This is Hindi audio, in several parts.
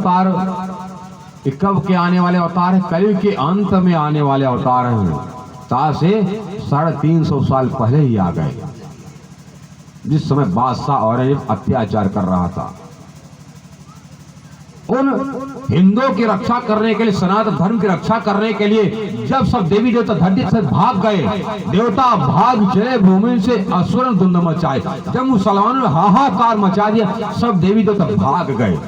अवतार ये कब के आने वाले अवतार है? कलयुग के अंत में आने वाले अवतार हैं। ता से 350 साल पहले ही आ गए, जिस समय बादशाह औरंगजेब अत्याचार कर रहा था। उन हिंदुओं की रक्षा करने के लिए, सनातन धर्म की रक्षा करने के लिए जब सब देवी देवता धरती से भाग गए, देवता भाग चले, भूमि से असुर धुंध मचाए। जब मुसलमानों ने हाहाकार मचा दिया, सब देवी देवता भाग गए,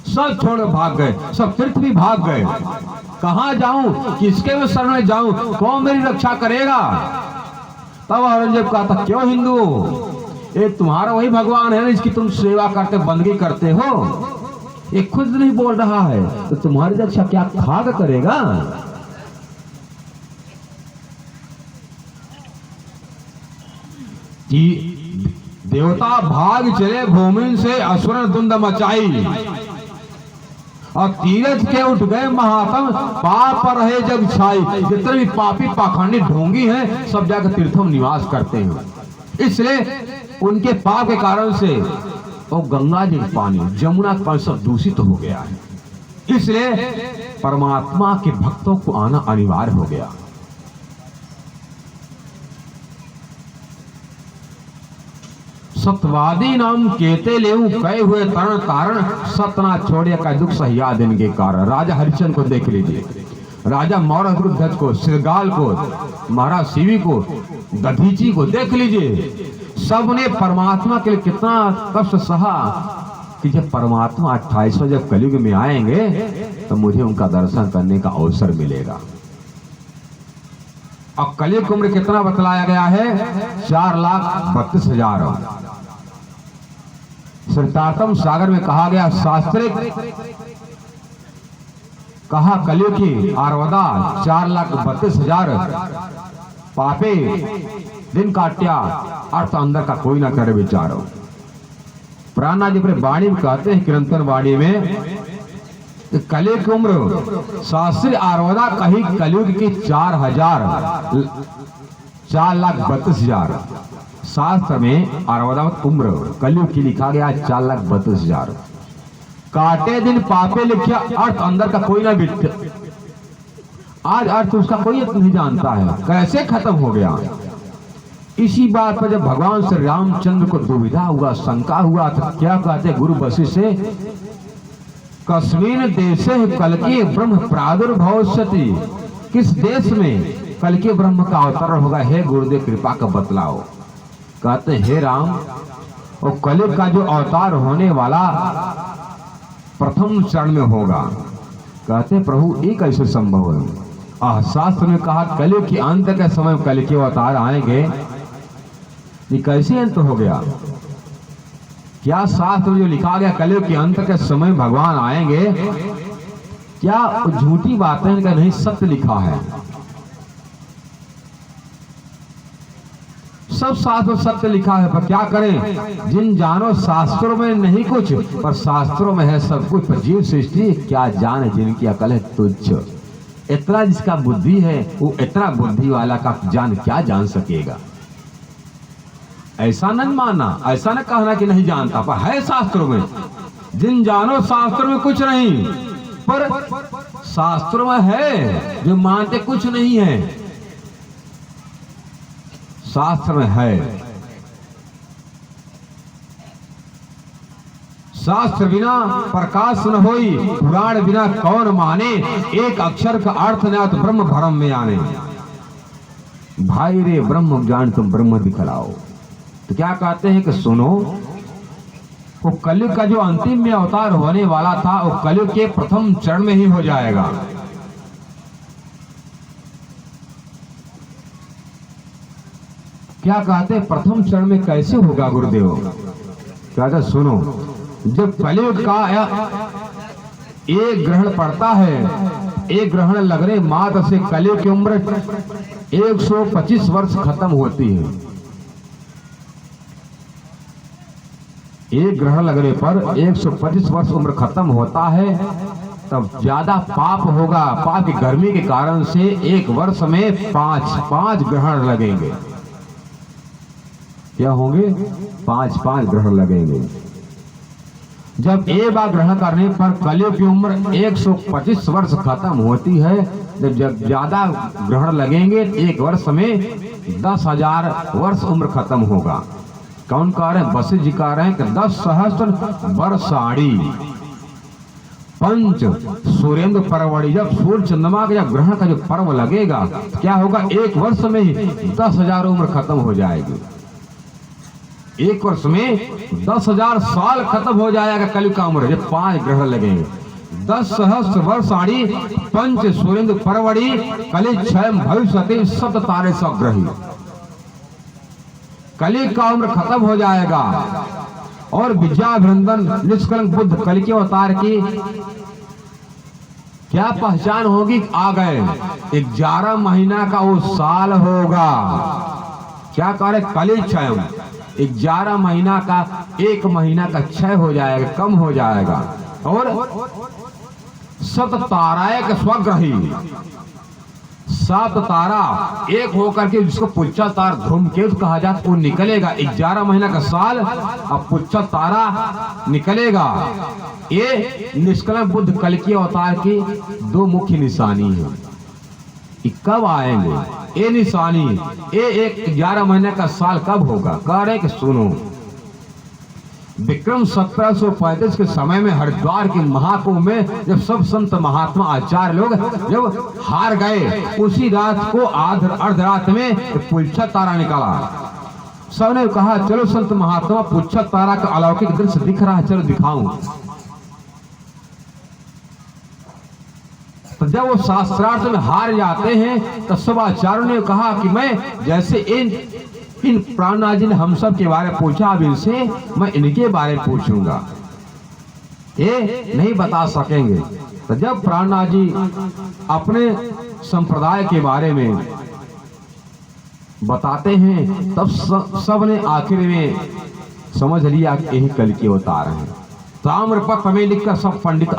सब छोड़ भाग गए, सब तीर्थ भी भाग गए। कहां जाऊं, किसके में शरण में जाऊं, कौन मेरी रक्षा करेगा? तब औरंगजेब कहा था, क्यों हिंदू, ये तुम्हारा वही भगवान है इसकी तुम सेवा करते, बंदगी करते हो। ये खुद नहीं बोल रहा है तो तुम्हारी रक्षा क्या खाक करेगा? कि देवता भाग चले, भूमि से असुर धुंध मचाई, और तीरथ के उठ गए महात्म, पाप रहे जग छाई। जितने भी पापी पाखंडी ढोंगी हैं, सब जाकर तीर्थों में निवास करते हैं। इसलिए उनके पाप के कारण से और गंगा जी का पानी, जमुना का पानी सब दूषित हो गया है। इसलिए परमात्मा के भक्तों को आना अनिवार्य हो गया। सत्यवादी नाम केते लेऊ कहे हुए तरण कारण, सतना छोड़े का दुख सहिया दिन के कारण। राजा हरिश्चंद्र को देख लीजिए, राजा मौर्य को, श्रीगाल को, महाराज शिवी को, दधीची को देख लीजिए। सबने परमात्मा के लिए कितना कष्ट सहा कि जब परमात्मा 28वां जब कलयुग में आएंगे तो मुझे उनका दर्शन करने का अवसर मिलेगा। अब कलयुग की उम्र कितना बतलाया गया है? 4,32,000। श्रीतारतम सागर में कहा गया, शास्त्रिक कहा कलयुग की आर्वदा 4,32,000 पापे दिन काट्या, अर्थ अंदर का कोई ना करे विचारो। प्राणा जी अपने वाणी में कहते हैं, किरंतर वाणी में, कलयुग की उम्र शास्त्री आर्वदा कही कलयुग की 4,32,000। शास्त्र में आर्वदा उम्र कलयुग की लिखा गया 4,32,000। काटे दिन पापे लिखा, अर्थ अंदर का कोई ना बीत। आज अर्थ उसका कोई नहीं जानता है, कैसे खत्म हो गया। इसी बात पर जब भगवान श्री रामचंद्र को दुविधा हुआ, शंका हुआ, तो क्या कहते गुरु वशिष्ठ से, कस्मिन देशे कल्कि ब्रह्म प्रादुर्भविष्यति, किस देश में कल्कि ब्रह्म का अवतरण होगा, हे गुरुदेव कृपा का बतलाओ। कहते हे राम, और कलयुग का जो अवतार होने वाला प्रथम चरण में होगा। कहते प्रभु ये कैसे संभव है? शास्त्र में कहा कलयुग के अंत के समय कलयुग के अवतार आएंगे, ये कैसे अंत हो गया? क्या शास्त्र जो लिखा गया कलयुग के अंत के समय भगवान आएंगे, क्या झूठी बातें का नहीं, सत्य लिखा है। सब शास्त्र सत्य लिखा है, पर क्या करें, जिन जानो शास्त्रों में नहीं कुछ, पर शास्त्रों में है सब कुछ। पर जीव सृष्टि क्या जाने जिनकी अकल है तुच्छ। इतना जिसका बुद्धि है वो इतना बुद्धि वाला का जान क्या जान सकेगा। ऐसा नहीं मानना, ऐसा न कहना कि नहीं जानता, पर है शास्त्रों में। जिन जानो शास्त्रों में कुछ नहीं, पर शास्त्रों में है जो मानते कुछ नहीं है। शास्त्र में है, शास्त्र बिना प्रकाश न होई, पुराण बिना कौन माने, एक अक्षर का अर्थ न तो ब्रह्म भरम में आने। भाई रे ब्रह्म ज्ञान तुम ब्रह्म दिखलाओ। तो क्या कहते हैं कि सुनो, वो कलयुग का जो अंतिम में अवतार होने वाला था, वो कलयुग के प्रथम चरण में ही हो जाएगा। क्या कहते हैं प्रथम चरण में कैसे होगा गुरुदेव? कहते सुनो, जब कलयुग का एक ग्रहण पड़ता है, एक ग्रहण लगने मात्र से कलयुग की उम्र 125 वर्ष खत्म होती है। एक ग्रहण लगने पर 125 वर्ष उम्र खत्म होता है, तब ज्यादा पाप होगा। पाप की गर्मी के कारण से एक वर्ष में 5 ग्रहण लगेंगे। क्या होंगे? 5 ग्रहण लगेंगे। जब एक बार ग्रहण करने पर कलियुग की उम्र 125 वर्ष खत्म होती है। जब ज्यादा ग्रहण लगेंगे एक वर्ष में 10,000 वर्ष उम्र खत्म होगा। कौन कह रहे हैं? वशिष्ठ जी कह रहे हैं कि 10 सहस्त्र वर्षाणी पंच सूर्येंद्र परवड़ी। जब सूर्य चंद्रमा का जब ग्रहण का जो पर्व लगेगा क्या होगा? एक वर्ष में ही 10,000 उम्र खत्म हो जाएगी। एक वर्ष में 10,000 साल खत्म हो जाएगा कलियुग का उम्र जब 5 ग्रहण लगेंगे। 10 सहस्त्र वर्षाणी पंच सूर्येंद्र परवड़ी कलि क्षयम भविष्यति सप्त तारे सग्रही। कलियुग का उम्र खत्म हो जाएगा और विद्याभिनंदन निष्कलंक बुद्ध कलि के अवतार की क्या पहचान होगी? आ गए 11 महीना का वो साल होगा। क्या करे? कलि क्षय 11 महीना का 1 महीना का क्षय हो जाएगा, कम हो जाएगा। और सत ताराएं का स्वग्रही 7 तारा एक होकर के जिसको पुच्छा तार धूमकेतु कहा जाता है वो निकलेगा। 11 महीना का साल अब पुच्छा तारा निकलेगा। ये निष्कलंक बुद्ध कलि के अवतार की 2 मुख्य निशानी है। कब आएंगे ये निशानी? ये एक 11 महीने का साल कब होगा? कह रहे कि सुनो, विक्रम 1735 के समय में हरिद्वार के महाकुंभ में जब सब संत महात्मा आचार्य लोग जब हार गए, उसी रात को अर्धरात में पुच्छा तारा निकाला। सबने कहा चलो संत महात्मा, पुच्छा तारा का अलौकिक दृश्य दिख रहा है, चलो दिखाऊं। तो जब वो शास्त्रार्थ में हार जाते हैं तो सब आचार्यों ने कहा कि मैं जैसे इन प्राणनाथ जी ने हम सब के बारे में पूछा, अब इनसे मैं इनके बारे में पूछूंगा, ये नहीं बता सकेंगे। तो जब प्राणनाथ जी अपने संप्रदाय के बारे में बताते हैं तब सब ने आखिर में समझ लिया कि यही कल के अवतार हैं। ताम्रपत्र में लिखकर सब पंडित